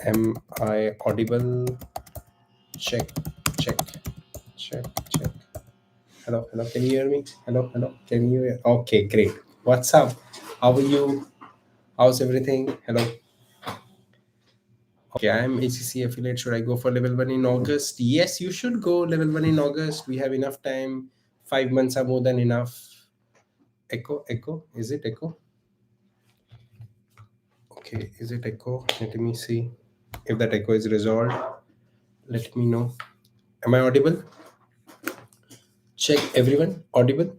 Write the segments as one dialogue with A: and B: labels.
A: Am I audible? Check, check, check, check. Hello, hello. Can you hear me? Hello, hello. Can you hear? Okay, great. What's up? How are you? How's everything? Hello. Okay, I'm ACC affiliate. Should I go for level 1 in August? Yes, you should go level 1 in August. We have enough time. 5 months are more than enough. Echo, echo. Is it echo? Okay, is it echo? Let me see. If that echo is resolved, let me know. Am I audible? Check everyone. Audible?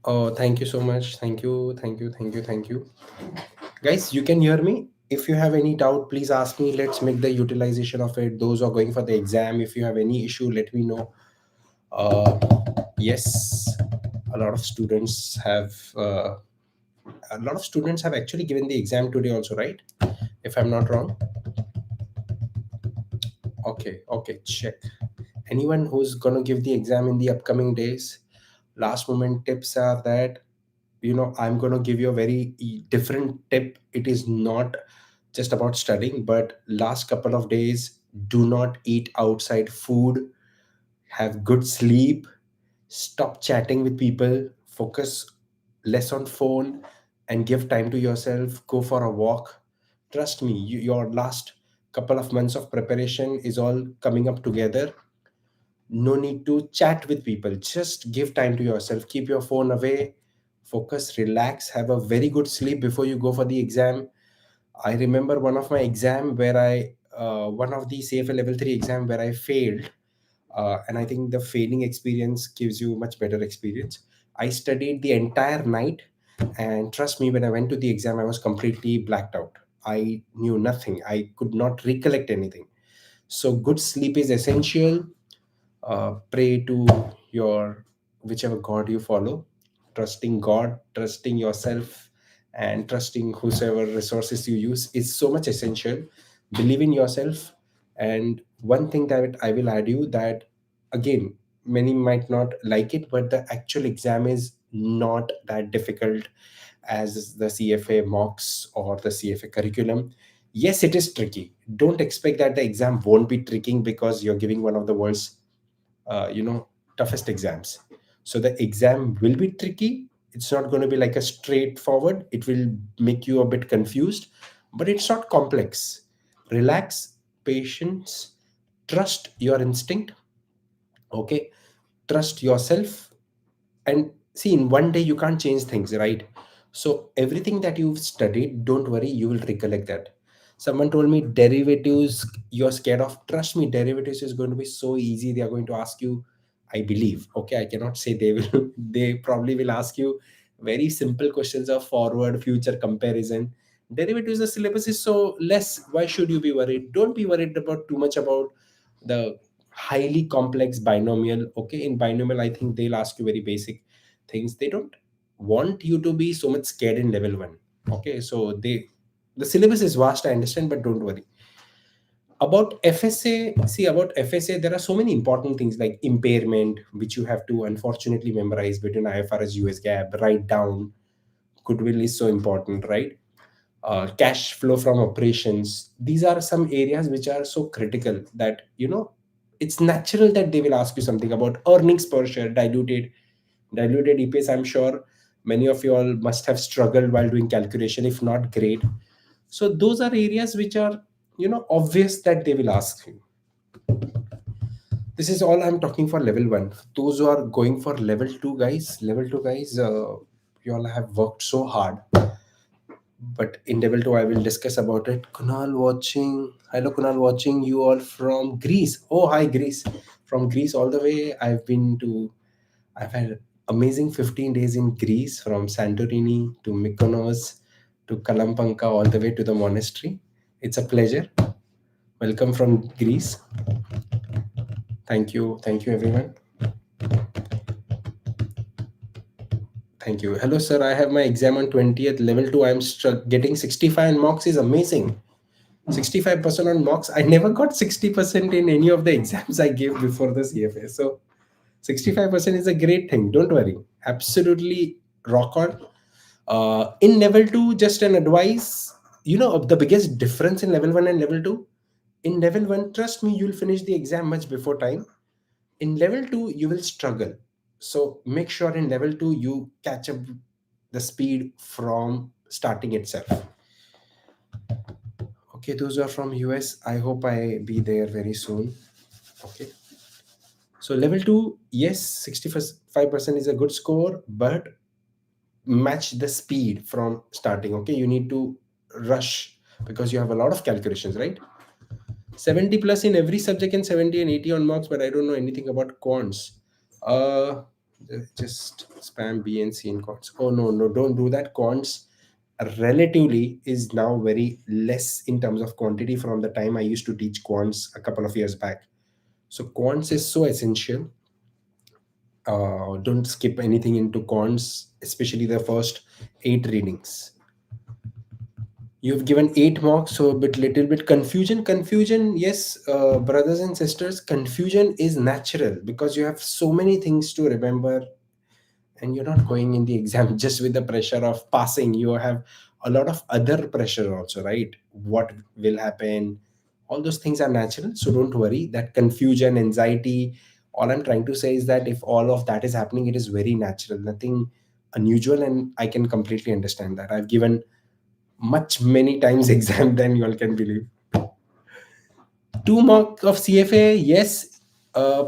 A: Oh, thank you so much. Thank you, thank you, thank you, thank you. Guys, you can hear me. If you have any doubt, please ask me. Let's make the utilization of it. Those who are going for the exam, if you have any issue, let me know. Uh, yes, a lot of students have. A lot of students have actually given the exam today, also, right? If I'm not wrong. Okay, okay, check. Anyone who's gonna give the exam in the upcoming days, last moment tips are that I'm going to give you a very different tip. It is not just about studying, but last couple of days, do not eat outside food, have good sleep, stop chatting with people, focus less on phone, and give time to yourself. Go for a walk. Trust me, your last couple of months of preparation is all coming up together. No need to chat with people, just give time to yourself, keep your phone away, focus, relax, have a very good sleep before you go for the exam. I remember one of my exam where I one of the CFA level 3 exam where I failed, and I think the failing experience gives you much better experience. I studied the entire night, and trust me, when I went to the exam I was completely blacked out. I knew nothing, I could not recollect anything. So good sleep is essential. Pray to your whichever god you follow, trusting god, trusting yourself, and trusting whosoever resources you use is so much essential. Believe in yourself. And one thing that I will add you, that again, many might not like it, but the actual exam is not that difficult as the CFA mocks or the CFA curriculum. Yes, it is tricky. Don't expect that the exam won't be tricky because you're giving one of the world's uh, you know toughest exams. So the exam will be tricky. It's not going to be like a straightforward. It will make you a bit confused, but it's not complex. Relax, patience, trust your instinct. Okay, trust yourself. And see, in one day you can't change things, right? So everything that you've studied, don't worry, you will recollect that. Someone told me derivatives you're scared of. Trust me, derivatives is going to be so easy. They are going to ask you, I believe, okay, I cannot say they will they probably will ask you very simple questions of forward future comparison. Derivatives, the syllabus is so less. Why should you be worried? Don't be worried about too much about the highly complex binomial. Okay, in binomial I think they'll ask you very basic things. They don't want you to be so much scared in level 1. Okay, so the syllabus is vast, I understand, but don't worry about FSA. See, about FSA there are so many important things like impairment, which you have to unfortunately memorize between IFRS US GAAP, write down. Goodwill is so important, right? Cash flow from operations. These are some areas which are so critical that it's natural that they will ask you something about earnings per share, diluted EPS. I'm sure many of you all must have struggled while doing calculation, if not great. So those are areas which are obvious that they will ask you. This is all I'm talking for level 1. Those who are going for level 2 guys, you all have worked so hard. But in level 2 I will discuss about it. Kunal watching. Hello Kunal watching you all from Greece. Oh, hi Greece. From Greece all the way. I've had amazing 15 days in Greece, from Santorini to Mykonos to Kalampaka all the way to the monastery. It's a pleasure. Welcome from Greece. Thank you everyone. Thank you. Hello sir, I have my exam on 20th, level 2. I'm getting 65 and mocks is amazing. 65% on mocks. I never got 60% in any of the exams I gave before the CFA. So 65% is a great thing. Don't worry. Absolutely rock on. In level 2, just an advice. The biggest difference in level 1 and level 2, in level 1, trust me, you'll finish the exam much before time. In level 2, you will struggle. So make sure in level 2 you catch up the speed from starting itself. Okay, those are from US. I hope I be there very soon. Okay. So level 2, yes, 65% is a good score, but match the speed from starting. Okay, you need to rush because you have a lot of calculations, right? 70 plus in every subject and 70 and 80 on marks, but I don't know anything about quants. Uh, just spam B and C in quants. Oh no, no, don't do that. Quants relatively is now very less in terms of quantity from the time I used to teach quants a couple of years back. So quants is so essential. Don't skip anything into quants, especially the first 8 readings. You've given 8 marks, so a bit little bit confusion, yes, brothers and sisters, confusion is natural because you have so many things to remember, and you're not going in the exam just with the pressure of passing. You have a lot of other pressure also, right? What will happen, all those things are natural, so don't worry. That confusion, anxiety, all I'm trying to say is that if all of that is happening, it is very natural, nothing unusual, and I can completely understand that. I've given much many times exam than you all can believe. 2 mark of CFA, yes.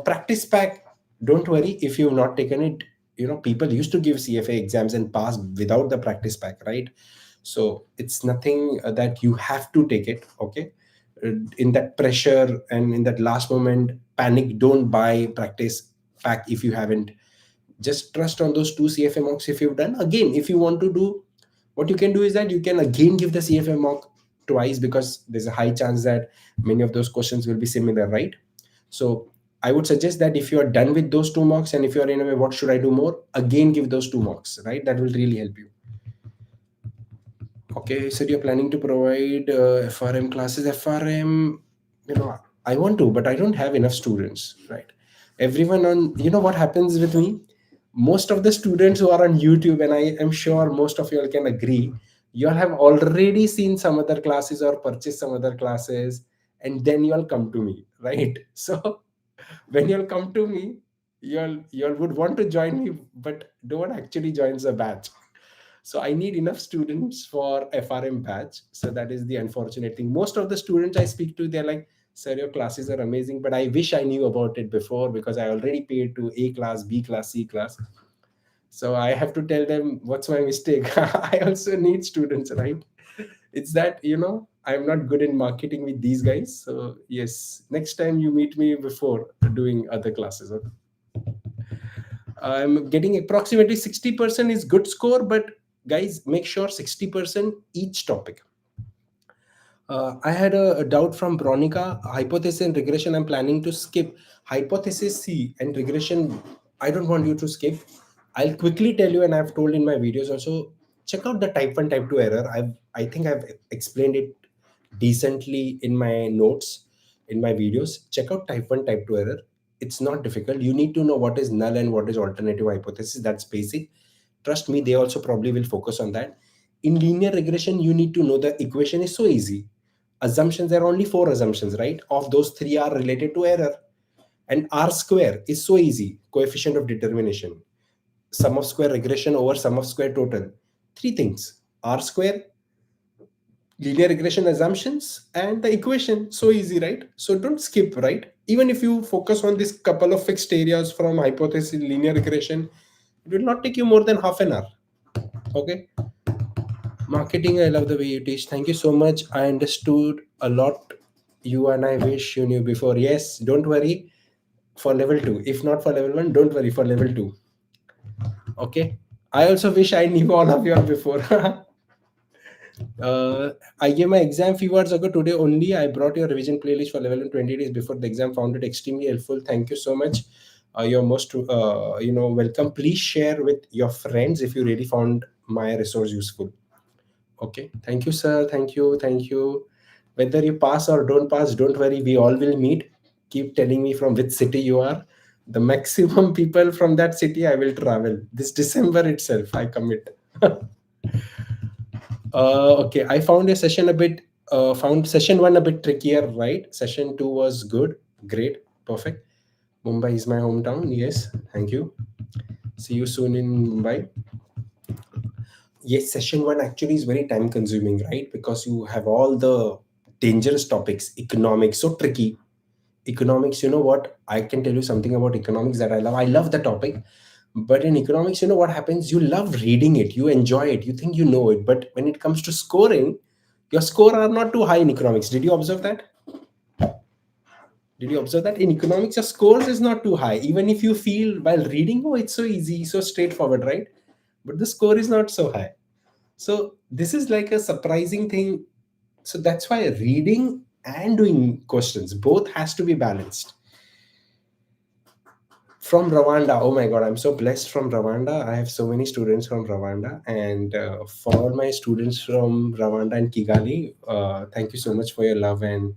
A: Practice pack, don't worry if you've not taken it. People used to give CFA exams and pass without the practice pack, right? So it's nothing that you have to take it. Okay. In that pressure and in that last moment panic, don't buy practice pack if you haven't. Just trust on those 2 CFA marks. If you've done, again, if you want to do, what you can do is that you can again give the CFA mock twice, because there's a high chance that many of those questions will be similar, right? So I would suggest that if you are done with those 2 marks and if you are in a way, what should I do more? Again, give those 2 marks, right? That will really help you. Okay, so you're planning to provide FRM classes. FRM, I want to, but I don't have enough students, right? Everyone on, what happens with me? Most of the students who are on YouTube, and I am sure most of you all can agree, you all have already seen some other classes or purchased some other classes, and then you all come to me, right? So when you all come to me, you all would want to join me, but don't actually join the batch. So I need enough students for FRM batch. So that is the unfortunate thing. Most of the students I speak to, they're like, sir, your classes are amazing, but I wish I knew about it before because I already paid to A class, B class, C class. So I have to tell them what's my mistake. I also need students, right? It's that, I'm not good in marketing with these guys. So yes, next time you meet me before doing other classes. Okay? I'm getting approximately 60% is good score, but guys, make sure 60% each topic. I had a doubt from Bronica. Hypothesis and regression, I'm planning to skip. Hypothesis C and regression, I don't want you to skip. I'll quickly tell you, and I've told in my videos also, check out the type 1, type 2 error. I think I've explained it decently in my notes, in my videos. Check out type 1, type 2 error. It's not difficult. You need to know what is null and what is alternative hypothesis. That's basic. Trust me, they also probably will focus on that. In linear regression, you need to know the equation is so easy. Assumptions, there are only 4 assumptions, right? Of those 3 are related to error. And R square is so easy, coefficient of determination. Sum of square regression over sum of square total. 3 things: R square, linear regression assumptions, and the equation. So easy, right? So don't skip, right? Even if you focus on this couple of fixed areas from hypothesis, linear regression, it will not take you more than half an hour. Okay. Marketing, I love the way you teach. Thank you so much. I understood a lot. You and I wish you knew before. Yes, don't worry for level 2. If not for level 1, don't worry for level 2. Okay. I also wish I knew all of you all before. I gave my exam few hours ago. Today only I brought your revision playlist for level 1 20 days before the exam. Found it extremely helpful. Thank you so much. You're most welcome. Please share with your friends if you really found my resource useful. Okay. Thank you, sir. Thank you. Thank you. Whether you pass or don't pass, don't worry. We all will meet. Keep telling me from which city you are. The maximum people from that city I will travel. This December itself, I commit. Okay, I found a session a bit, found session one a bit trickier, right? Session two was good, great, perfect. Mumbai is my hometown. Yes, thank you. See you soon in Mumbai. Yes, session one actually is very time consuming, right? Because you have all the dangerous topics, economics, so tricky. Economics, you know what? I can tell you something about economics that I love. I love the topic. But in economics, you know what happens? You love reading it, you enjoy it, you think you know it. But when it comes to scoring, your score are not too high in economics. Did you observe that? Did you observe that? In economics, your scores is not too high. Even if you feel while reading, oh, it's so easy, so straightforward, right? But the score is not so high. So this is like a surprising thing. So that's why reading and doing questions both has to be balanced. From Rwanda. Oh my God, I'm so blessed from Rwanda. I have so many students from Rwanda, and for all my students from Rwanda and Kigali, thank you so much for your love and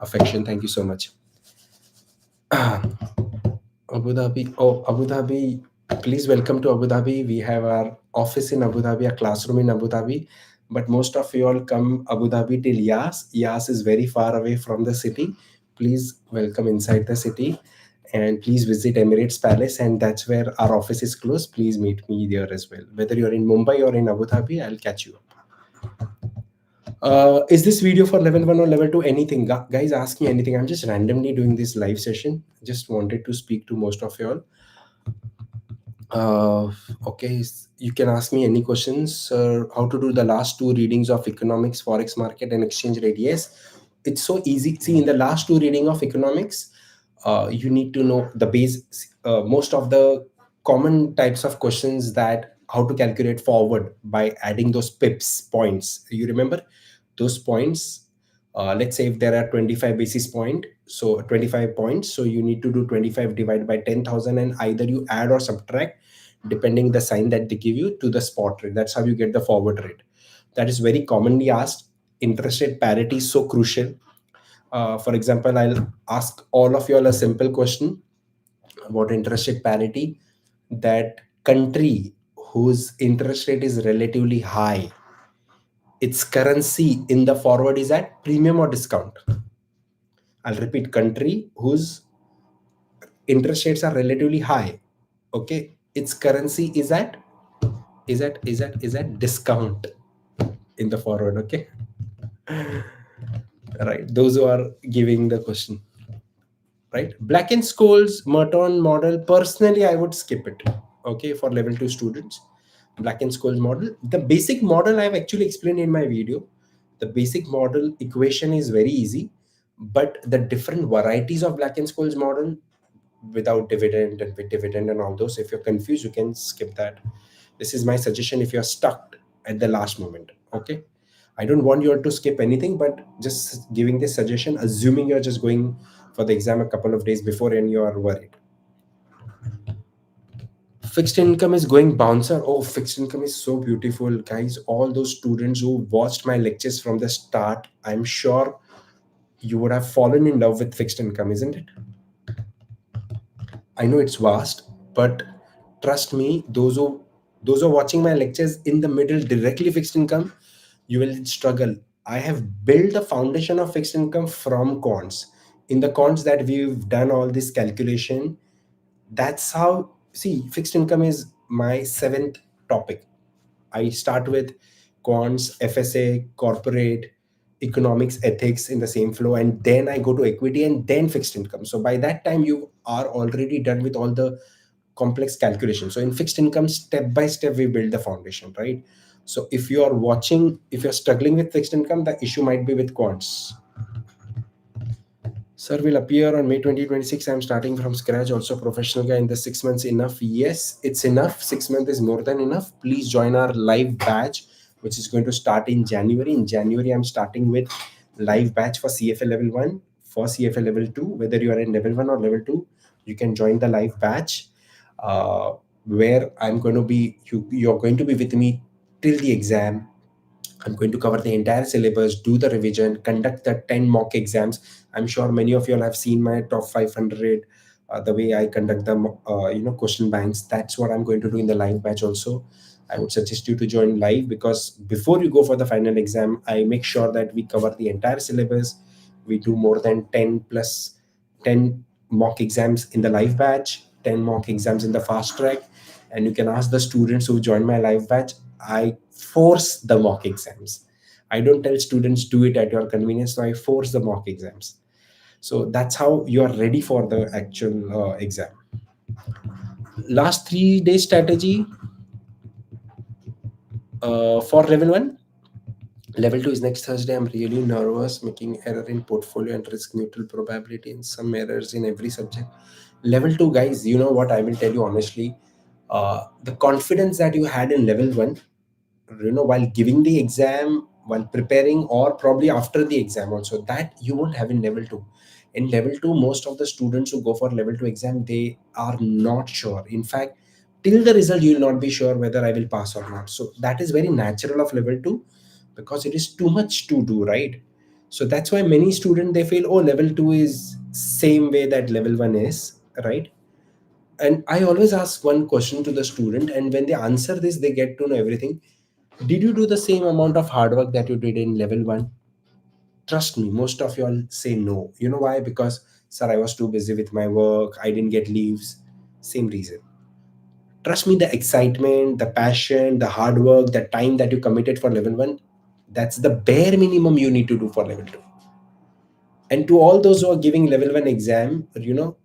A: affection. Thank you so much. Abu Dhabi. Oh, Abu Dhabi. Please welcome to Abu Dhabi. We have our office in Abu Dhabi, a classroom in Abu Dhabi. But most of you all come Abu Dhabi till Yas. Yas is very far away from the city. Please welcome inside the city. And please visit Emirates Palace. And that's where our office is close. Please meet me there as well. Whether you're in Mumbai or in Abu Dhabi, I'll catch you. Is this video for level 1 or level 2? Anything. Guys, ask me anything. I'm just randomly doing this live session. Just wanted to speak to most of you all. Uh, okay, you can ask me any questions. How to do the last two readings of economics, forex market, and exchange rate? Yes, it's so easy. See, in the last two reading of economics, you need to know the base. Most of the common types of questions that how to calculate forward by adding those pips points. You remember those points? Let's say if there are 25 basis point, so 25 points, so you need to do 25 divided by 10,000, and either you add or subtract depending the sign that they give you to the spot rate. That's how you get the forward rate. That is very commonly asked. Interest rate parity is so crucial. For example, I'll ask all of you all a simple question about interest rate parity. That country whose interest rate is relatively high, its currency in the forward is at premium or discount? I'll repeat, country whose interest rates are relatively high, okay, its currency is at discount in the forward, okay. Right, those who are giving the question, right? Black and Scholes Merton model, personally I would skip it, okay, for level 2 students. Black and Scholes model, the basic model I have actually explained in my video. The basic model equation is very easy, but the different varieties of Black and Scholes model, without dividend and with dividend and all those, if you're confused, you can skip that. This is my suggestion if you're stuck at the last moment, okay. I don't want you all to skip anything, but just giving this suggestion, assuming you're just going for the exam a couple of days before and you are worried. Fixed income is going bouncer. Oh, fixed income is so beautiful, guys. All those students who watched my lectures from the start, I'm sure you would have fallen in love with fixed income, isn't it? I know it's vast, but trust me, those who are watching my lectures in the middle directly fixed income, you will struggle. I have built the foundation of fixed income from quants. In the quants that we've done all this calculation, that's how, see, fixed income is my seventh topic. I start with quants, FSA, corporate, economics, ethics in the same flow, and then I go to equity and then fixed income. So by that time, you are already done with all the complex calculations. So in fixed income, step by step, we build the foundation, right? So if you are watching, if you're struggling with fixed income, the issue might be with quants. Sir, will appear on May 2026. I'm starting from scratch. Also, professional guy in the 6 months enough? Yes, it's enough. 6 months is more than enough. Please join our live batch, which is going to start in January. In January, I'm starting with live batch for CFA level 1, for CFA level 2. Whether you are in level 1 or level 2, you can join the live batch, where I'm going to be, you're going to be with me till the exam. I'm going to cover the entire syllabus, do the revision, conduct the 10 mock exams. I'm sure many of you all have seen my top 500, the way I conduct the question banks. That's what I'm going to do in the live batch also. I would suggest you to join live, because before you go for the final exam, I make sure that we cover the entire syllabus. We do more than 10 plus 10 mock exams in the live batch, 10 mock exams in the fast track. And you can ask the students who join my live batch. I force the mock exams. I don't tell students do it at your convenience. So I force the mock exams. So that's how you are ready for the actual exam. Last 3 day strategy for level 1. Level 2 is next Thursday. I'm really nervous, making error in portfolio and risk neutral probability, and some errors in every subject. Level 2, guys, you know what I will tell you honestly. The confidence that you had in level 1, while giving the exam, while preparing, or probably after the exam also, that you won't have in level 2. In level 2, most of the students who go for level 2 exam, they are not sure. In fact, till the result, you will not be sure whether I will pass or not. So that is very natural of level 2, because it is too much to do, right? So that's why many students, they feel, oh, level 2 is same way that level 1 is, right? And I always ask one question to the student, and when they answer this, they get to know everything. Did you do the same amount of hard work that you did in level 1? Trust me, most of you all say no. You know why? Because, sir, I was too busy with my work, I didn't get leaves. Same reason. Trust me, the excitement, the passion, the hard work, the time that you committed for level 1, that's the bare minimum you need to do for level 2. And to all those who are giving level 1 exam,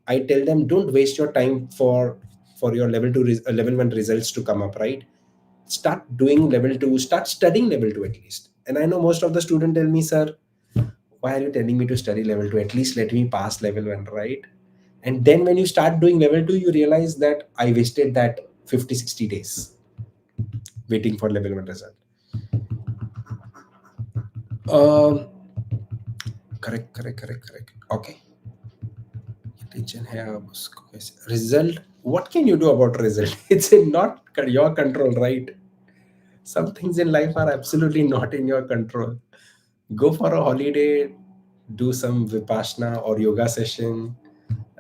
A: I tell them, don't waste your time for your level 2 level 1 results to come up, right? Start doing level 2, start studying level 2 at least. And I know most of the student tell me, sir, why are you telling me to study level 2? At least let me pass level 1, right? And then when you start doing level 2, you realize that I wasted that 50-60 days waiting for level 1 result. um correct. Okay. Attention है अब उसको कैसे result. What can you do about result? It's not your control, right? Some things in life are absolutely not in your control. Go for a holiday, do some vipassana or yoga session,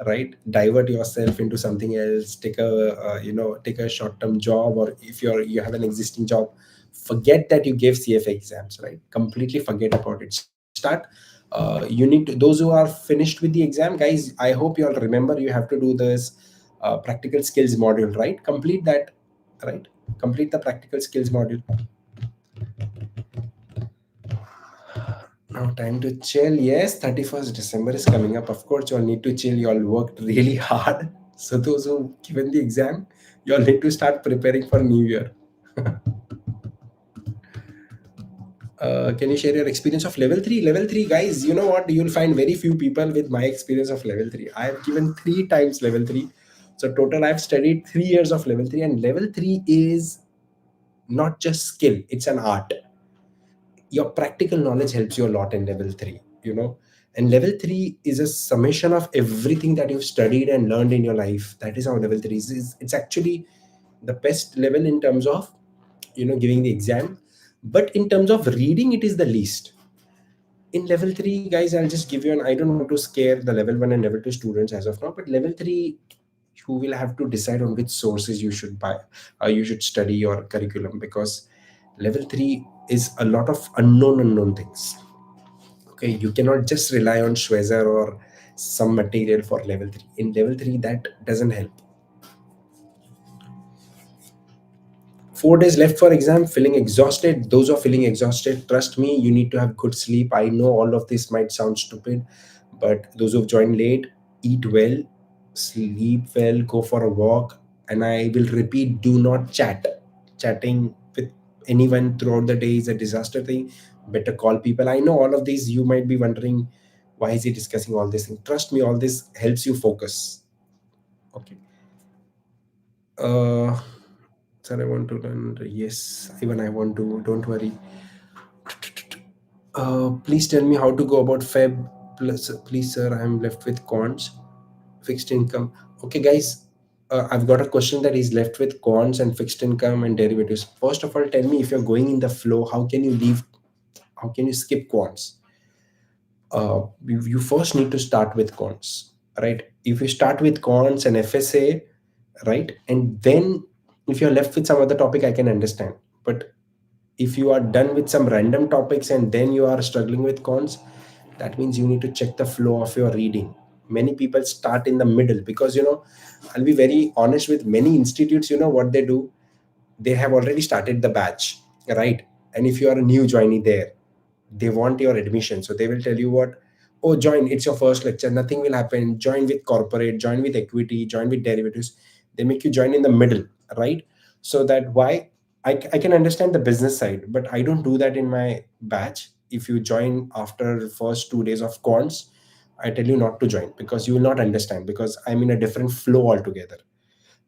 A: right? Divert yourself into something else. Take a short term job, or if you have an existing job, forget that you gave CFA exams, right? Completely forget about it. Start. You need to, those who are finished with the exam, guys, I hope you all remember, you have to do this practical skills module, right? Complete that, right? Complete the practical skills module. Now, time to chill. Yes, 31st December is coming up. Of course, you all need to chill. You all worked really hard. So, those who given the exam, you all need to start preparing for New Year. Can you share your experience of level 3? Level 3, guys, you know what? You'll find very few people with my experience of level 3. I have given 3 times level 3. So, total, I've studied 3 years of level 3. And level 3 is not just skill, it's an art. Your practical knowledge helps you a lot in level 3, and level 3 is a summation of everything that you've studied and learned in your life. That is how level 3 is. It's actually the best level in terms of giving the exam, but in terms of reading, it is the least. In level 3, guys, I'll just give you an, I don't want to scare the level 1 and level 2 students as of now, but level 3, you will have to decide on which sources you should buy, you should study your curriculum, because level 3 is a lot of unknown things. Okay, you cannot just rely on Schwezer or some material for level 3. In level 3, that doesn't help. 4 days left for exam, feeling exhausted. Those who are feeling exhausted, trust me, you need to have good sleep. I know all of this might sound stupid, but those who've joined late, eat well, sleep well, go for a walk. And I will repeat, do not chat. Chatting with anyone throughout the day is a disaster thing. Better call people. I know all of these, you might be wondering, why is he discussing all this thing? Trust me, all this helps you focus. Okay. uh Sir, I want to learn. Yes, even I want to. Don't worry. Please tell me how to go about Feb. Plus, please, sir, I'm left with cons, fixed income. Okay, guys, I've got a question that is left with cons and fixed income and derivatives. First of all, tell me, if you're going in the flow, how can you leave? How can you skip quants? You first need to start with quants, right? If you start with quants and FSA, right, and then If you're left with some other topic, I can understand. But if you are done with some random topics and then you are struggling with cons, that means you need to check the flow of your reading. Many people start in the middle because, I'll be very honest with many institutes, what they do, they have already started the batch, right? And if you are a new joinee there, they want your admission, so they will tell you what, oh, join, it's your first lecture, nothing will happen, join with corporate, join with equity, join with derivatives. They make you join in the middle, right? So that why, I can understand the business side, but I don't do that in my batch. If you join after first 2 days of quants, I tell you not to join because you will not understand, because I'm in a different flow altogether.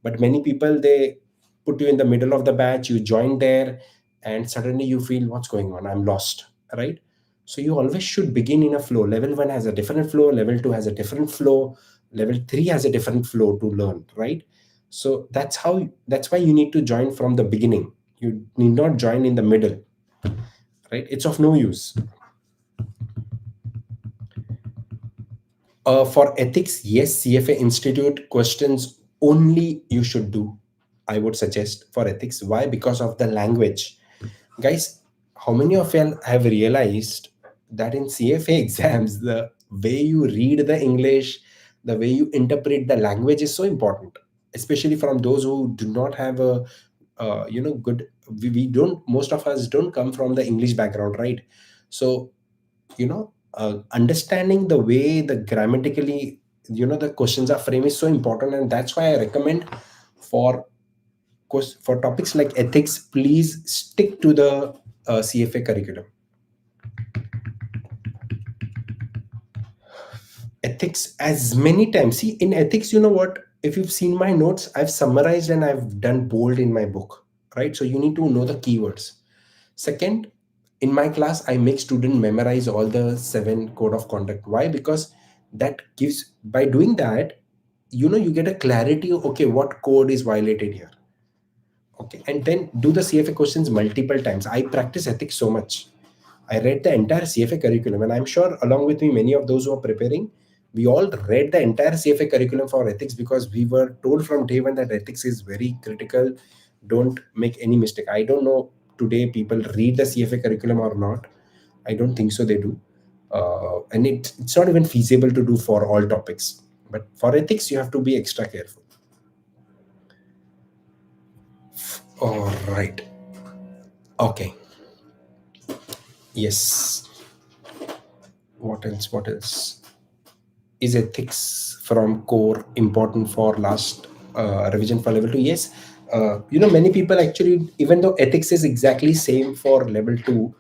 A: But many people, they put you in the middle of the batch, you join there, and suddenly you feel, what's going on, I'm lost, right? So you always should begin in a flow. Level 1 has a different flow, level 2 has a different flow, level 3 has a different flow to learn, right? So that's why you need to join from the beginning. You need not join in the middle, right? It's of no use. For ethics, yes, CFA Institute questions only you should do. I would suggest for ethics. Why? Because of the language. Guys, how many of y'all have realized that in CFA exams, the way you read the English, the way you interpret the language is so important, especially from those who do not have a, good. We don't. Most of us don't come from the English background, right? So understanding the way the grammatically the questions are framed is so important, and that's why I recommend for for topics like ethics, please stick to the CFA curriculum. Ethics as many times. See, in ethics, you know what? If you've seen my notes, I've summarized and I've done bold in my book, right? So you need to know the keywords. Second, in my class, I make student memorize all the 7 code of conduct. Why? Because that gives, by doing that, you get a clarity. Okay, what code is violated here? Okay, and then do the CFA questions multiple times. I practice ethics so much. I read the entire CFA curriculum, and I'm sure along with me, many of those who are preparing, we all read the entire CFA curriculum for ethics because we were told from day one that ethics is very critical. Don't make any mistake. I don't know today people read the CFA curriculum or not. I don't think so. They do, and it's not even feasible to do for all topics. But for ethics, you have to be extra careful. All right. Okay. Yes. What else? What else? Is ethics from core important for last revision for level 2? Yes. Many people actually, even though ethics is exactly same for level 2,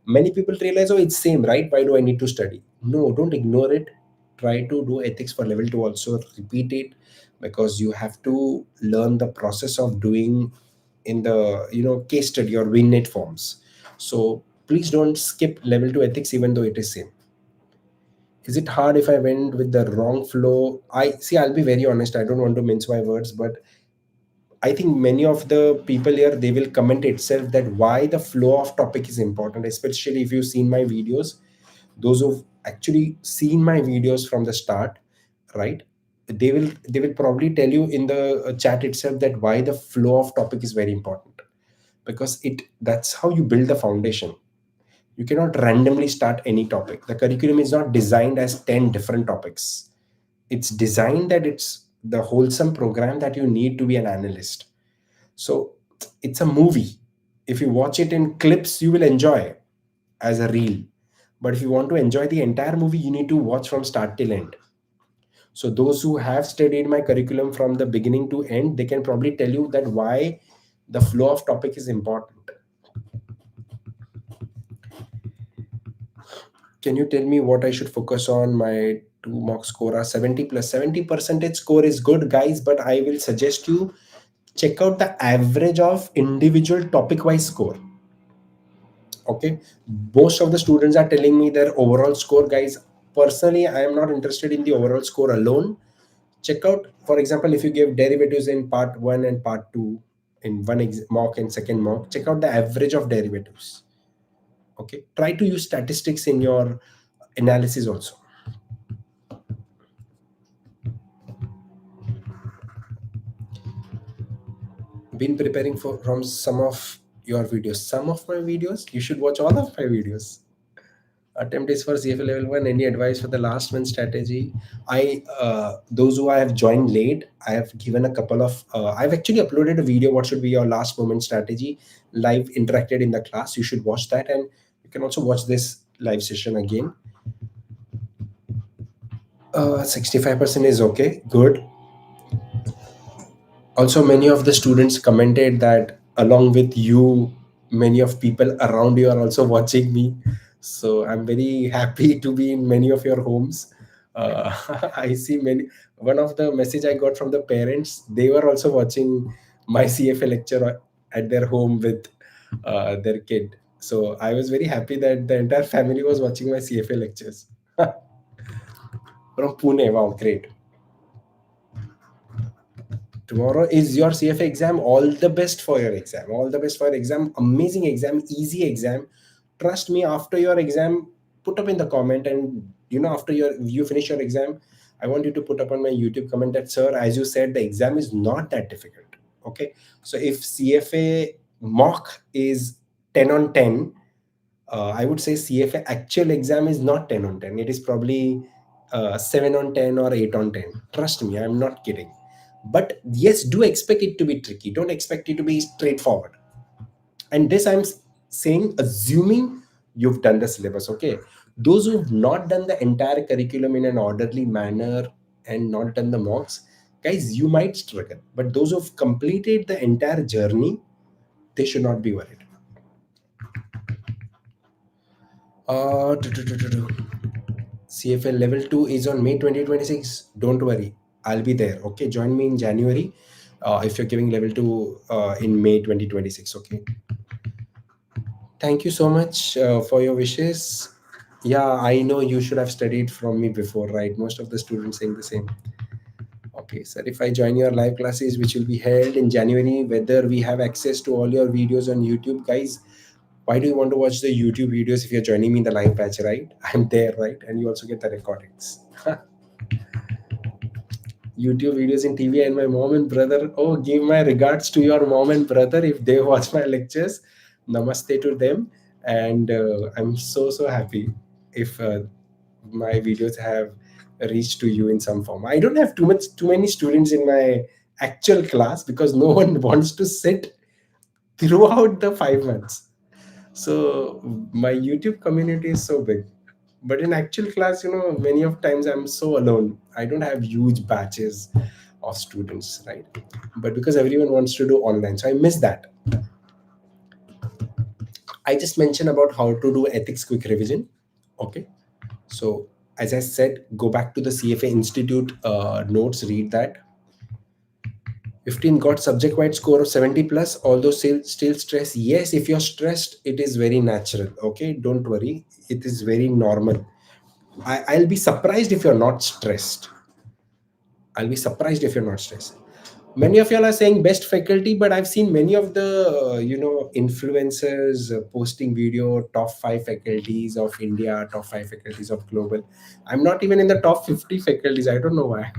A: many people realize, oh, it's same, right? Why do I need to study? No, don't ignore it. Try to do ethics for level 2 also, repeat it, because you have to learn the process of doing in the case study or winnet forms. So please don't skip level 2 ethics even though it is same. Is it hard if I went with the wrong flow? I see, I'll be very honest, I don't want to mince my words, but I think many of the people here, they will comment itself that why the flow of topic is important, especially if you've seen my videos. Those who've actually seen my videos from the start, right? They will probably tell you in the chat itself that why the flow of topic is very important, because it that's how you build the foundation. You cannot randomly start any topic. The curriculum is not designed as 10 different topics. It's designed that it's the wholesome program that you need to be an analyst. So it's a movie. If you watch it in clips, you will enjoy as a reel. But if you want to enjoy the entire movie, you need to watch from start till end. So those who have studied my curriculum from the beginning to end, they can probably tell you that why the flow of topic is important. Can you tell me what I should focus on? My 2 mock score are 70 plus 70 percentage score is good, guys, but I will suggest you check out the average of individual topic wise score. Okay, most of the students are telling me their overall score, guys. Personally, I am not interested in the overall score alone. Check out, for example, if you give derivatives in part 1 and part 2 in one mock and second mock, check out the average of derivatives. Okay, try to use statistics in your analysis also. been preparing for from some of your videos, some of my videos. You should watch all of my videos. Attempt is for CFA level 1. Any advice for the last one strategy? I Those who I have joined late, I have given a couple of I've actually uploaded a video, what should be your last moment strategy, live interacted in the class. You should watch that, and you can also watch this live session again. 65% is okay, good. Also, many of the students commented that along with you, many of people around you are also watching me. So I'm very happy to be in many of your homes. uh, I see many. One of the message I got from the parents, they were also watching my CFA lecture at their home with their kid. So I was very happy that the entire family was watching my CFA lectures. From Pune. Wow, great. Tomorrow is your CFA exam. All the best for your exam. All the best for your exam. Amazing exam, easy exam. Trust me, after your exam, put up in the comment, and after you finish your exam, I want you to put up on my YouTube comment that, sir, as you said, the exam is not that difficult. Okay. So if CFA mock is 10 on 10, I would say CFA actual exam is not 10 on 10. It is probably 7 on 10 or 8 on 10. Trust me, I'm not kidding. But yes, do expect it to be tricky. Don't expect it to be straightforward. And this saying, assuming you've done the syllabus, okay? Those who've not done the entire curriculum in an orderly manner and not done the mocks, guys, you might struggle. But those who've completed the entire journey, they should not be worried. Do, do, do, do, do. CFL level 2 is on May 2026. Don't worry, I'll be there. Okay, join me in January if you're giving level 2 in May 2026. Okay, thank you so much for your wishes. Yeah, I know you should have studied from me before, right? Most of the students saying the same. Okay, sir, if I join your live classes, which will be held in January, whether we have access to all your videos on YouTube, guys, why do you want to watch the YouTube videos if you're joining me in the live batch, right? I'm there, right? And you also get the recordings. YouTube videos in TV, and my mom and brother. Oh, give my regards to your mom and brother if they watch my lectures. Namaste to them. And I'm so happy if my videos have reached to you in some form. I don't have too many students in my actual class because no one wants to sit throughout the 5 months. So my YouTube community is so big, but in actual class, many of times I'm so alone. I don't have huge batches of students, right? But because everyone wants to do online, so I miss that. I just mentioned about how to do ethics quick revision. Okay, so as I said, go back to the CFA Institute notes, read that. 15 got subject wide score of 70 plus, although still stress. Yes, if you're stressed, it is very natural. Okay, don't worry, it is very normal. I'll be surprised if you're not stressed. I'll be surprised if you're not stressed. Many of y'all are saying best faculty, but I've seen many of the influencers posting video top 5 faculties of India, top 5 faculties of global. I'm not even in the top 50 faculties. I don't know why.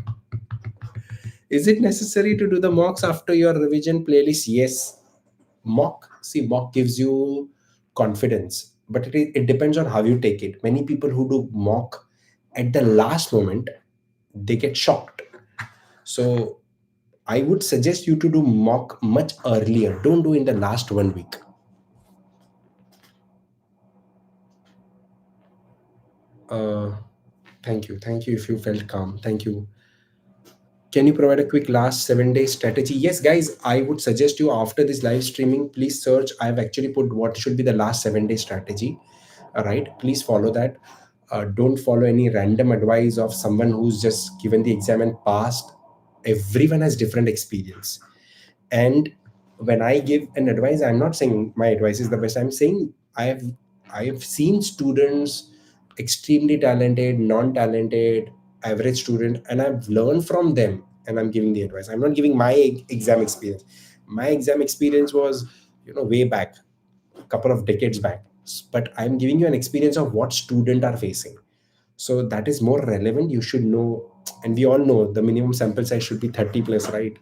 A: Is it necessary to do the mocks after your revision playlist? Yes. Mock gives you confidence, but it depends on how you take it. Many people who do mock at the last moment, they get shocked. So I would suggest you to do mock much earlier. Don't do in the last 1 week. uh, thank you if you felt calm. Thank you. Can you provide a quick last 7 day strategy? Yes, guys, I would suggest you after this live streaming, please search. I've actually put what should be the last 7 day strategy. All right, please follow that. Don't follow any random advice of someone who's just given the exam and passed. Everyone has different experience. And when I give an advice, I'm not saying my advice is the best. I'm saying I have seen students extremely talented, non-talented, average student, and I've learned from them, and I'm giving the advice. I'm not giving my exam experience. My exam experience was, way back, a couple of decades back. But I'm giving you an experience of what student are facing. So that is more relevant. You should know, and we all know the minimum sample size should be 30 plus, right?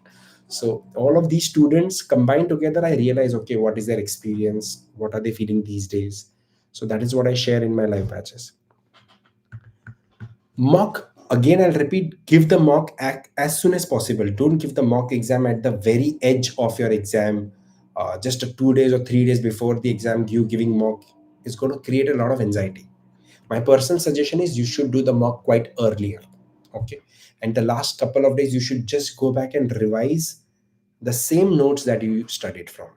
A: So all of these students combined together, I realize, okay, what is their experience, what are they feeling these days. So that is what I share in my live batches. Mock, again I'll repeat, give the mock as soon as possible. Don't give the mock exam at the very edge of your exam. Just 2 days or 3 days before the exam, you giving mock is going to create a lot of anxiety. My personal suggestion is you should do the mock quite earlier. Okay. And the last couple of days, you should just go back and revise the same notes that you studied from.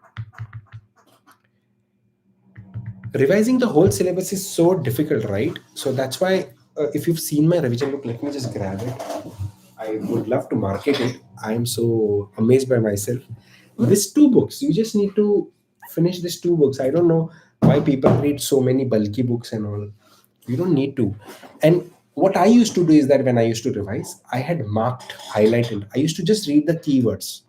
A: Revising the whole syllabus is so difficult, right? So that's why, if you've seen my revision book, let me just grab it. I would love to market it. I'm so amazed by myself. These two books, you just need to finish these two books. I don't know why people read so many bulky books and all. You don't need to. And what I used to do is that when I used to revise, I had marked, highlighted. I used to just read the keywords.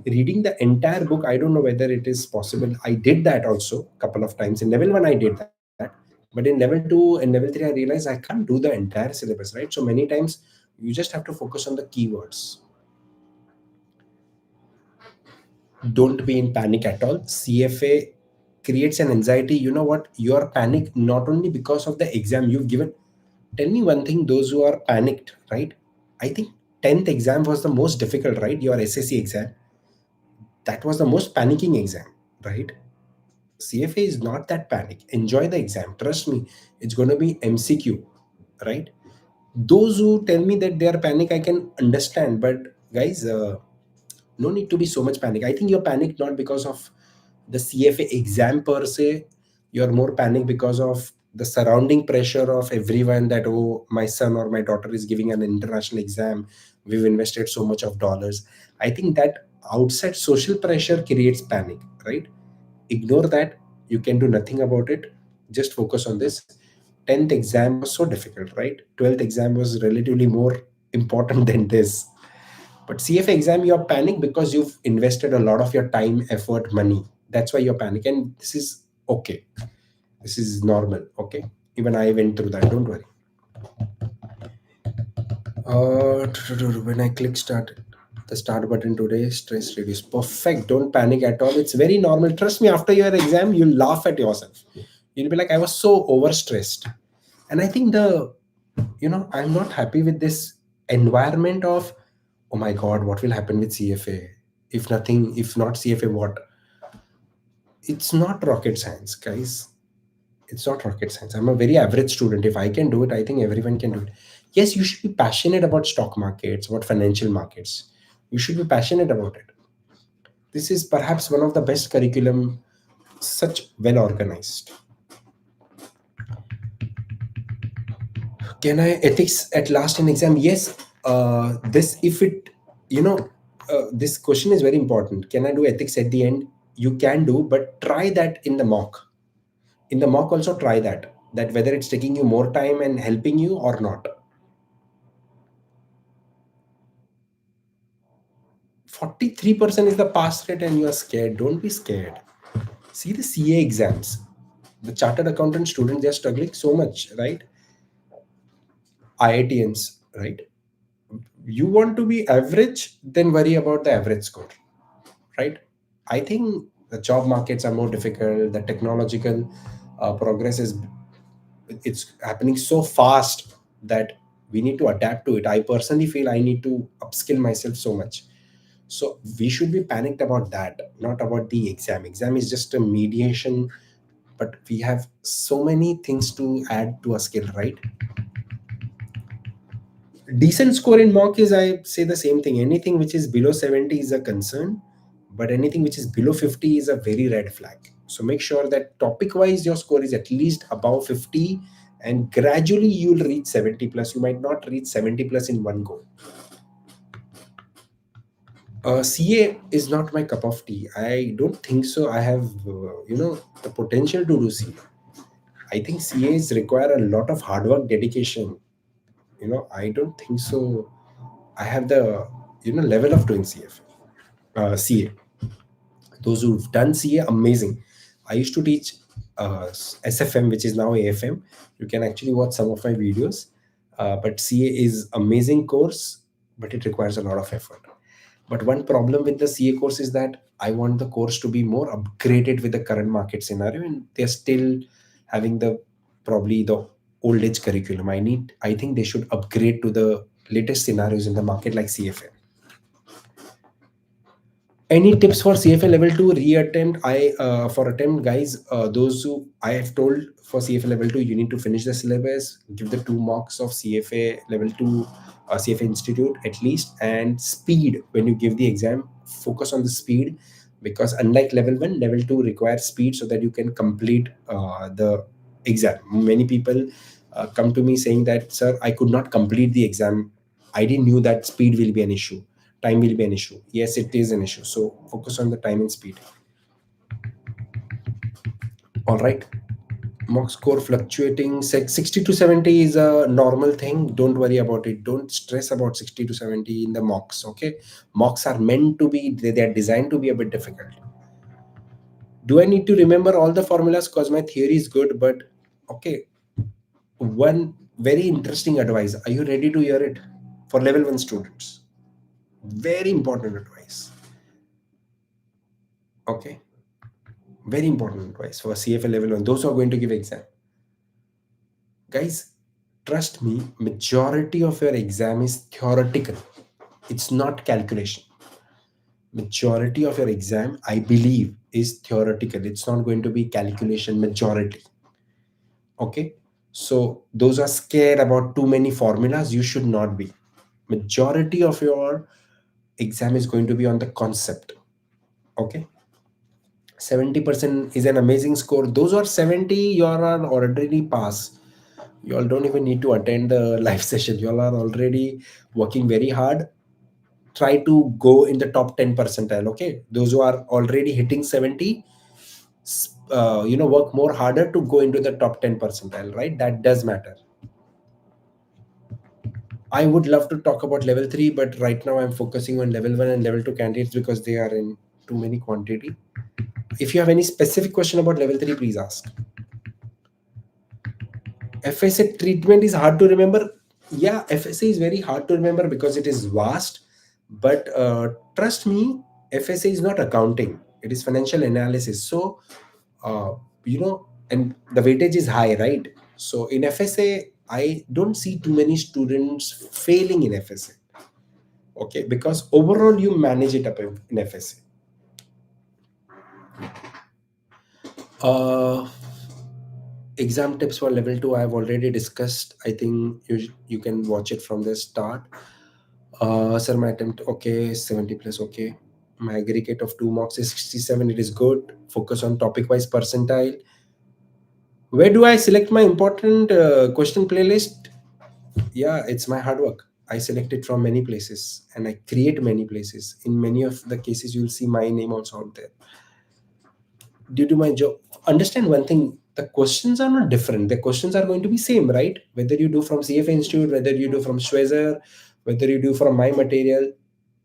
A: Reading the entire book, I don't know whether it is possible. I did that also a couple of times. In level 1, I did that. But in level 2 and level 3, I realized I can't do the entire syllabus, right? So many times you just have to focus on the keywords. Don't be in panic at all. CFA creates an anxiety. You know what? You are panicked not only because of the exam you've given. Tell me one thing, those who are panicked, right? I think 10th exam was the most difficult, right? Your SSC exam. That was the most panicking exam, right? CFA is not that panic. Enjoy the exam. Trust me, it's going to be MCQ, right? Those who tell me that they are panic, I can understand. But guys, no need to be so much panic. I think you're panicked not because of the CFA exam per se. You're more panicked because of the surrounding pressure of everyone that, oh, my son or my daughter is giving an international exam. We've invested so much of dollars. I think that outside social pressure creates panic, right? Ignore that. You can do nothing about it. Just focus on this. 10th exam was so difficult, right? 12th exam was relatively more important than this. But CFA exam, you're panic because you've invested a lot of your time, effort, money. That's why you're panic. And this is okay. This is normal. Okay. Even I went through that. Don't worry. When I click start, the start button today, stress reduce. Perfect. Don't panic at all. It's very normal. Trust me, after your exam, you'll laugh at yourself. You'll be like, I was so overstressed. And I think I'm not happy with this environment of, oh my God, what will happen with CFA? If nothing, if not CFA, what? It's not rocket science, guys. It's not rocket science. I'm a very average student. If I can do it, I think everyone can do it. Yes, you should be passionate about stock markets, about financial markets. You should be passionate about it. This is perhaps one of the best curriculum, such well organized. Can I ethics at last in exam? Yes. This if it you know this question is very important. Can I do ethics at the end? You can do, but try that in the mock. In the mock, also try that whether it's taking you more time and helping you or not. 43% is the pass rate and you are scared. Don't be scared. See the CA exams. The chartered accountant students, they're struggling so much, right? IITians, right? You want to be average, then worry about the average score, right? I think the job markets are more difficult. The technological progress is, it's happening so fast that we need to adapt to it. I personally feel I need to upskill myself so much. So we should be panicked about that, not about the exam. Exam is just a mediation, but we have so many things to add to a skill, right? Decent score in mock is, I say the same thing. Anything which is below 70 is a concern, but anything which is below 50 is a very red flag. So make sure that topic wise your score is at least above 50, and gradually you'll reach 70 plus. You might not reach 70 plus in one go. CA is not my cup of tea. I don't think so. I have, the potential to do CA. I think CAs require a lot of hard work, dedication. I don't think so. I have the, level of doing CA. Those who've done CA, amazing. I used to teach SFM, which is now AFM. You can actually watch some of my videos. But CA is amazing course, but it requires a lot of effort. But one problem with the CA course is that I want the course to be more upgraded with the current market scenario, and they're still having the probably the old age curriculum. I think they should upgrade to the latest scenarios in the market like CFA. Any tips for CFA level 2 reattempt? I for attempt, guys, those who I have told for CFA level 2, you need to finish the syllabus, give the 2 mocks of CFA level 2, CFA institute at least, and speed when you give the exam. Focus on the speed, because unlike level 1, level 2 requires speed so that you can complete the exam. Many people come to me saying that, sir, I could not complete the exam. I didn't knew that speed will be an issue, time will be an issue. Yes, it is an issue, so focus on the time and speed. All right, mock score fluctuating 60 to 70 is a normal thing. Don't worry about it, don't stress about 60 to 70 in the mocks. Okay, mocks are meant to be, they are designed to be a bit difficult. Do I need to remember all the formulas? Because my theory is good, but okay, one very interesting advice, are you ready to hear it? For level 1 students, very important advice. Okay, very important advice for CFA level 1, those who are going to give exam. Guys, trust me, majority of your exam is theoretical. It's not calculation. Majority of your exam, I believe, is theoretical. It's not going to be calculation majority. Okay? So those are scared about too many formulas, you should not be. Majority of your exam is going to be on the concept. Okay? 70% is an amazing score. Those are 70, you are already pass. You all don't even need to attend the live session. You all are already working very hard. Try to go in the top 10 percentile. Okay, those who are already hitting 70, work more harder to go into the top 10 percentile, right? That does matter. I would love to talk about level 3, but right now I'm focusing on level 1 and level 2 candidates because they are in too many quantity. If you have any specific question about level 3, please ask. FSA treatment is hard to remember. Yeah, FSA is very hard to remember because it is vast. But trust me, FSA is not accounting. It is financial analysis. So, and the weightage is high, right? So in FSA, I don't see too many students failing in FSA. Okay, because overall you manage it up in FSA. Exam tips for level 2 I've already discussed. I think you can watch it from the start. Sir, my attempt, okay, 70 plus, okay. My aggregate of 2 mocks is 67, it is good. Focus on topic wise percentile. Where do I select my important question playlist? Yeah, it's my hard work. I select it from many places and I create many places. In many of the cases, you'll see my name also out there. Due to my job, understand one thing, the questions are not different. The questions are going to be same, right? Whether you do from CFA Institute, whether you do from Schwezer, whether you do from my material,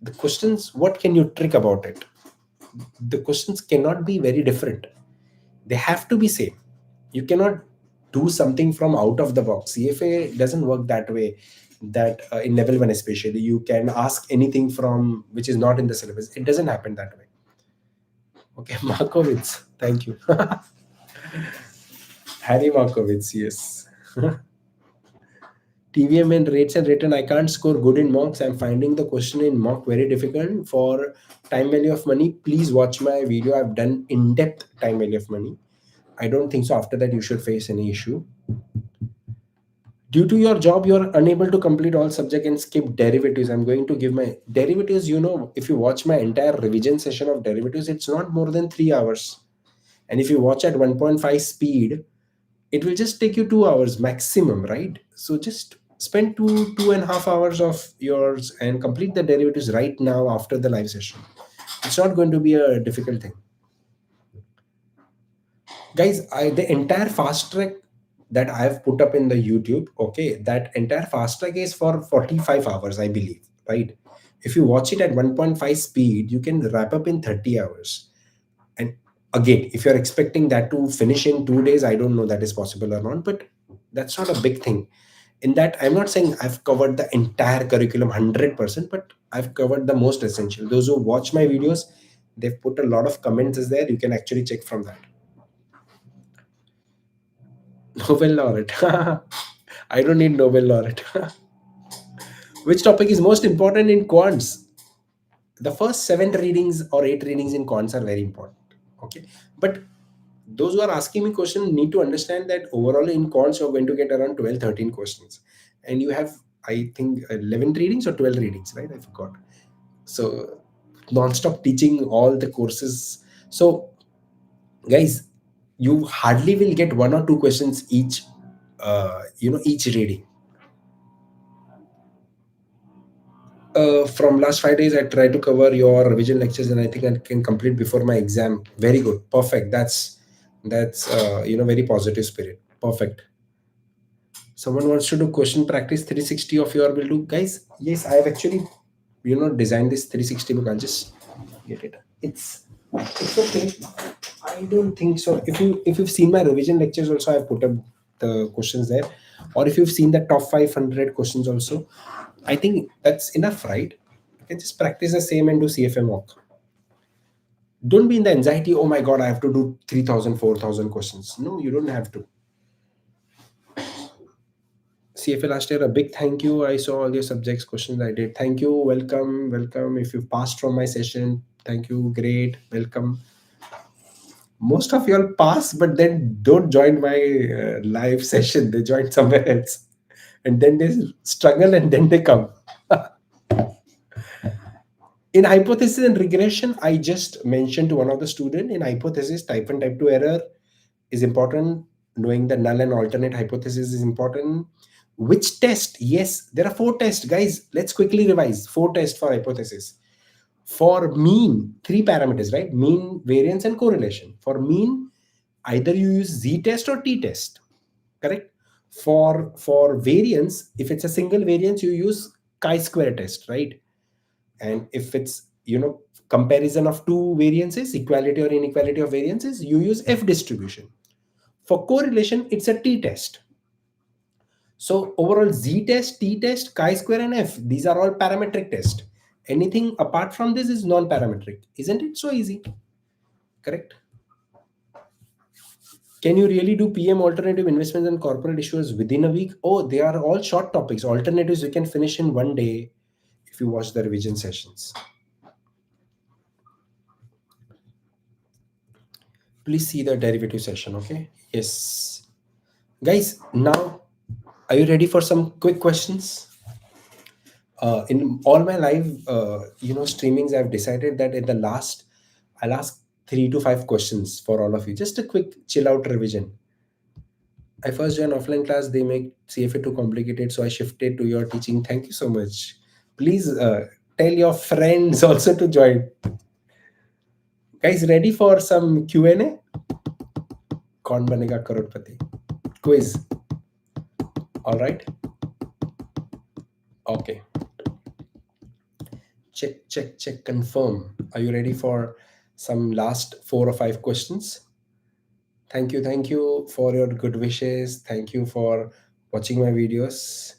A: the questions, what can you trick about it? The questions cannot be very different. They have to be same. You cannot do something from out of the box. CFA doesn't work that way, that in level 1 especially you can ask anything from which is not in the syllabus. It doesn't happen that way. Okay, Markowitz, thank you. Harry Markowitz, yes. TVM and rates and written, I can't score good in mocks. I'm finding the question in mock very difficult. For time value of money, please watch my video. I've done in-depth time value of money. I don't think so. After that, you should face any issue. Due to your job, you're unable to complete all subject and skip derivatives. I'm going to give my derivatives. If you watch my entire revision session of derivatives, it's not more than 3 hours. And if you watch at 1.5 speed, it will just take you 2 hours maximum, right? So just spend 2.5 hours of yours and complete the derivatives right now after the live session. It's not going to be a difficult thing. Guys, the entire fast track that I've put up in the YouTube, okay, that entire fast track is for 45 hours, I believe, right? If you watch it at 1.5 speed, you can wrap up in 30 hours. And again, if you're expecting that to finish in 2 days, I don't know that is possible or not, but that's not a big thing. In that, I'm not saying I've covered the entire curriculum 100%, but I've covered the most essential. Those who watch my videos, they've put a lot of comments there. You can actually check from that. Nobel laureate. I don't need Nobel laureate. Which topic is most important in quants? The first 7 readings or 8 readings in quants are very important. Okay. But those who are asking me question need to understand that overall in quants you're going to get around 12, 13 questions. And you have, I think, 11 readings or 12 readings, right? I forgot. So non-stop teaching all the courses. So guys, you hardly will get 1 or 2 questions each, each reading. From last 5 days, I try to cover your revision lectures, and I think I can complete before my exam. Very good, perfect. That's very positive spirit. Perfect. Someone wants to do question practice 360 of your will do, guys. Yes, I have actually designed this 360 book. I'll just get it. It's okay. I don't think so. If you've seen my revision lectures also, I've put up the questions there. Or if you've seen the top 500 questions also, I think that's enough, right? You can just practice the same and do CFA mock. Don't be in the anxiety, oh my god, I have to do 3,000, 4,000 questions. No, you don't have to. CFA last year, a big thank you. I saw all your subjects questions I did. Thank you. Welcome. Welcome. If you've passed from my session, thank you. Great. Welcome. Most of you all pass, but then don't join my live session. They join somewhere else. And then they struggle and then they come. In hypothesis and regression, I just mentioned to one of the student, in hypothesis, type 1, type 2 error is important. Knowing the null and alternate hypothesis is important. Which test? Yes, there are 4 tests, guys. Let's quickly revise. 4 tests for hypothesis. For mean, 3 parameters, right? Mean, variance, and correlation. For mean, either you use z test or t test, correct? For variance, if it's a single variance, you use chi-square test, right? And if it's comparison of 2 variances, equality or inequality of variances, you use f distribution. For correlation, it's a t test. So overall, z test, t test, chi-square, and f, these are all parametric tests. Anything apart from this is non-parametric. Isn't it so easy? Correct? Can you really do PM, alternative investments, and corporate issuers within a week? Oh, they are all short topics. Alternatives you can finish in one day if you watch the revision sessions. Please see the derivative session, okay? Yes. Guys, now, are you ready for some quick questions? In all my live, streamings, I've decided that I'll ask 3 to 5 questions for all of you. Just a quick chill out revision. I first joined offline class. They make CFA too complicated, so I shifted to your teaching. Thank you so much. Please tell your friends also to join. Guys, ready for some Q&A? कौन बनेगा करोड़पति? Quiz. All right. Okay. Check, confirm. Are you ready for some last 4 or 5 questions? Thank you for your good wishes. Thank you for watching my videos.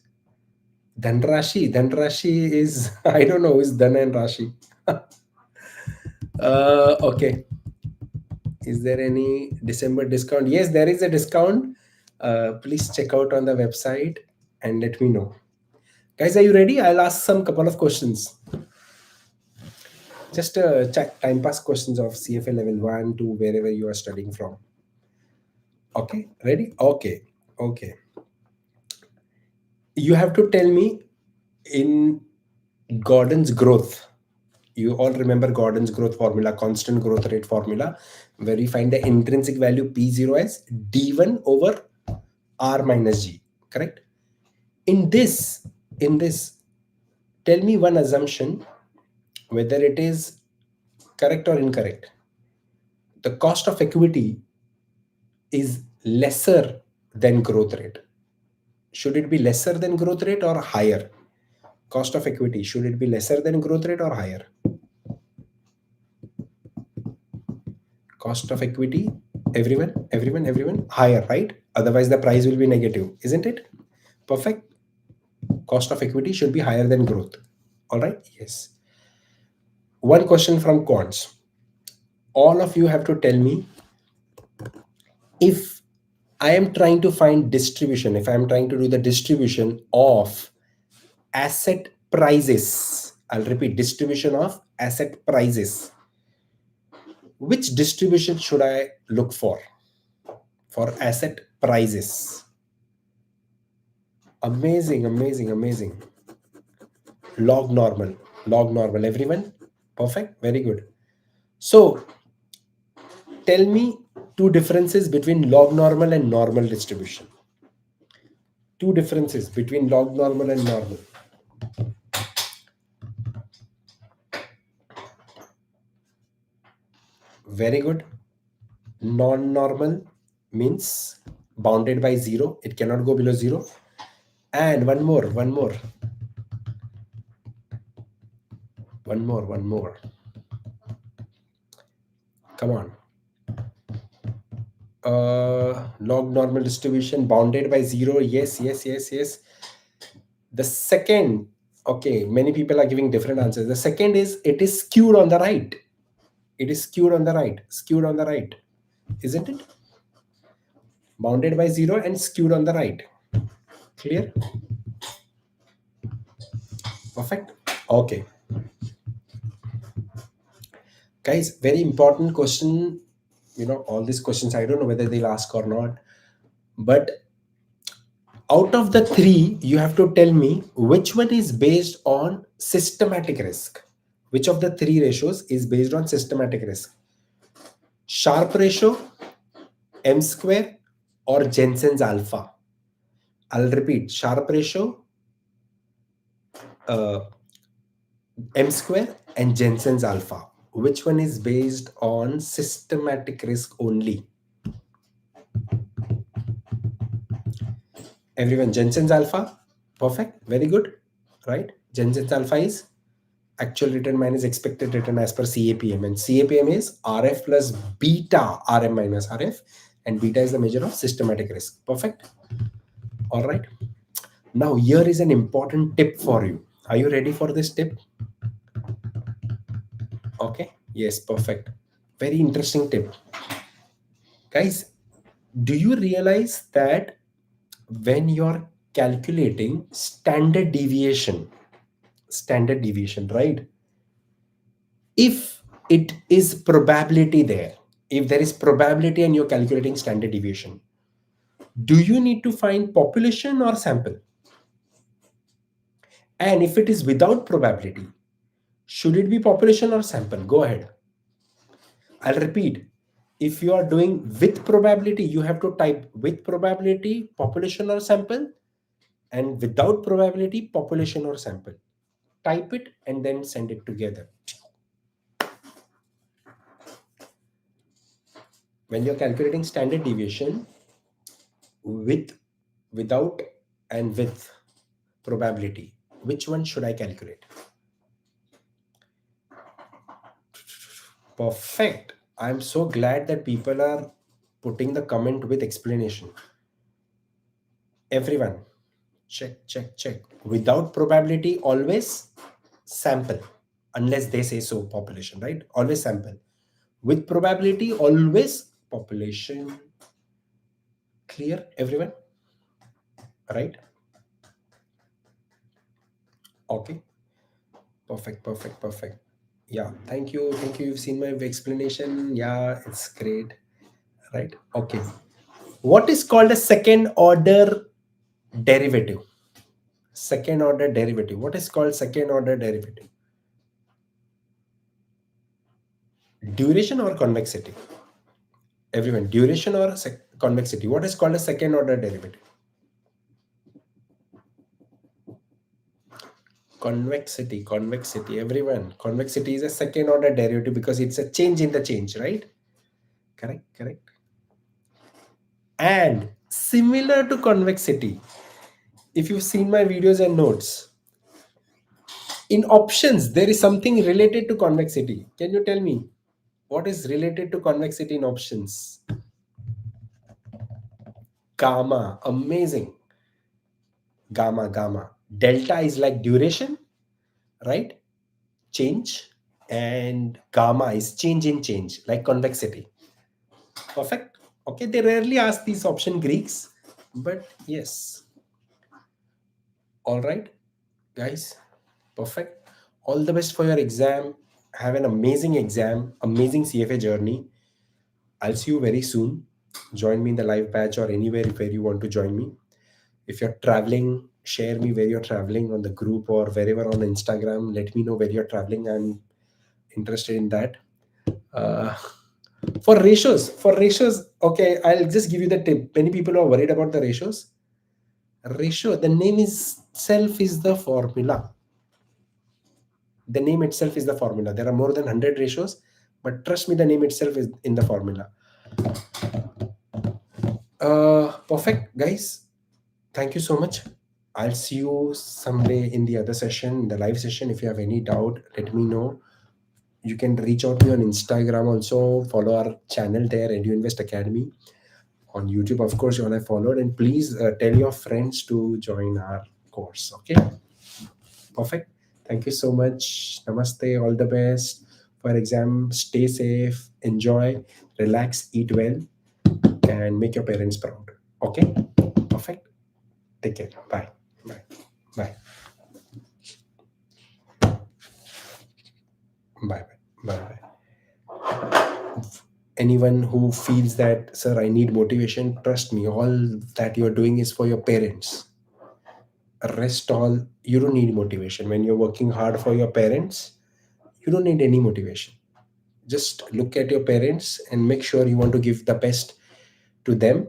A: Dhanrashi is, I don't know, is Dhan and Rashi. Okay. Is there any December discount? Yes, there is a discount. Please check out on the website and let me know. Guys, are you ready? I'll ask some couple of questions. Just check time pass questions of CFA level 1 to wherever you are studying from. Okay, ready? Okay. You have to tell me in Gordon's growth. You all remember Gordon's growth formula, constant growth rate formula, where we find the intrinsic value P0 as D1 over R minus G, correct? In this, tell me one assumption, whether it is correct or incorrect. The cost of equity is lesser than growth rate. Should it be lesser than growth rate or higher? Cost of equity, should it be lesser than growth rate or higher? Cost of equity, everyone, higher, right? Otherwise the price will be negative, isn't it? Perfect. Cost of equity should be higher than growth. All right. Yes. One question from quants. All of you have to tell me, if I am trying to find distribution, if I am trying to do the distribution of asset prices, I'll repeat, distribution of asset prices, which distribution should I look for asset prices? Amazing, amazing, amazing. Log normal, everyone. Perfect, very good. So tell me two differences between log normal and normal distribution. Two differences between log normal and normal. Very good. Non-normal means bounded by 0. It cannot go below 0. And one more. Come on. Log normal distribution bounded by 0. Yes. The second, okay, many people are giving different answers. The second is, it is skewed on the right. It is skewed on the right, isn't it? Bounded by 0 and skewed on the right. Clear? Perfect. Okay. Guys, very important question. All these questions, I don't know whether they'll ask or not. But out of the three, you have to tell me which one is based on systematic risk. Which of the three ratios is based on systematic risk? Sharp ratio, M square, or Jensen's alpha? I'll repeat, sharp ratio, uh, M square, and Jensen's alpha. Which one is based on systematic risk only? Everyone, Jensen's alpha. Perfect. Very good. Right? Jensen's alpha is actual return minus expected return as per CAPM. And CAPM is RF plus beta, RM minus RF. And beta is the measure of systematic risk. Perfect. All right. Now, here is an important tip for you. Are you ready for this tip? Okay. Yes, perfect. Very interesting tip. Guys, do you realize that when you're calculating standard deviation, right? If it is probability there, if there is probability and you're calculating standard deviation, do you need to find population or sample? And if it is without probability, should it be population or sample? Go ahead. I'll repeat. If you are doing with probability, you have to type with probability, population or sample, and without probability, population or sample. Type it and then send it together. When you're calculating standard deviation, with, without, and with probability, which one should I calculate? Perfect. I'm so glad that people are putting the comment with explanation. Everyone, check. Without probability, always sample, unless they say so, population, right? Always sample. With probability, always population. Clear, everyone? Right? Okay. Perfect. Yeah, thank you. You've seen my explanation. Yeah, it's great. Right? Okay. What is called a second order derivative? Second order derivative. What is called second order derivative? Duration or convexity? Everyone, duration or convexity? What is called a second order derivative? Convexity. Everyone, convexity is a second order derivative because it's a change in the change, right? Correct. And similar to convexity, if you've seen my videos and notes, in options, there is something related to convexity. Can you tell me what is related to convexity in options? Gamma. Amazing. Gamma. Delta is like duration, right? Change. And gamma is change in change, like convexity. Perfect. Okay, they rarely ask these option Greeks, but yes. All right, guys. Perfect. All the best for your exam. Have an amazing exam, amazing CFA journey. I'll see you very soon. Join me in the live batch or anywhere where you want to join me. If you're traveling, share me where you're traveling on the group or wherever on Instagram. Let me know where you're traveling. I'm interested in that. Uh, for ratios, okay, I'll just give you the tip. Many people are worried about the ratios. Ratio, the name itself is the formula. The name itself is the formula. There are more than 100 ratios, but trust me, the name itself is in the formula. Perfect, guys. Thank you so much. I'll see you someday in the other session, the live session. If you have any doubt, let me know. You can reach out to me on Instagram also. Follow our channel there, EduInvest Academy. On YouTube, of course, you want to follow it. And please tell your friends to join our course. Okay? Perfect. Thank you so much. Namaste. All the best for exam. Stay safe. Enjoy. Relax. Eat well. And make your parents proud. Okay? Perfect. Take care. Bye. Bye. Bye. Bye. Bye. Bye. Anyone who feels that, sir, I need motivation, trust me, all that you're doing is for your parents. Rest all, you don't need motivation. When you're working hard for your parents, you don't need any motivation. Just look at your parents and make sure you want to give the best to them.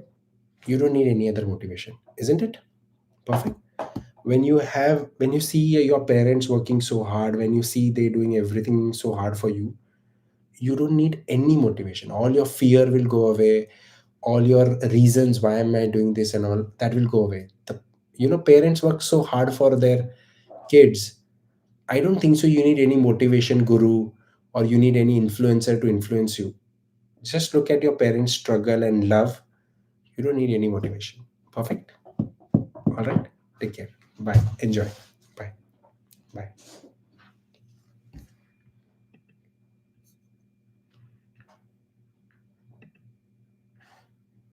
A: You don't need any other motivation, isn't it? Perfect. When you see your parents working so hard, when you see they doing everything so hard for you, you don't need any motivation. All your fear will go away. All your reasons why am I doing this and all that will go away. Parents work so hard for their kids. I don't think so you need any motivation guru or you need any influencer to influence you. Just look at your parents struggle and love. You don't need any motivation. Perfect. All right, take care. Bye. Enjoy. Bye. Bye.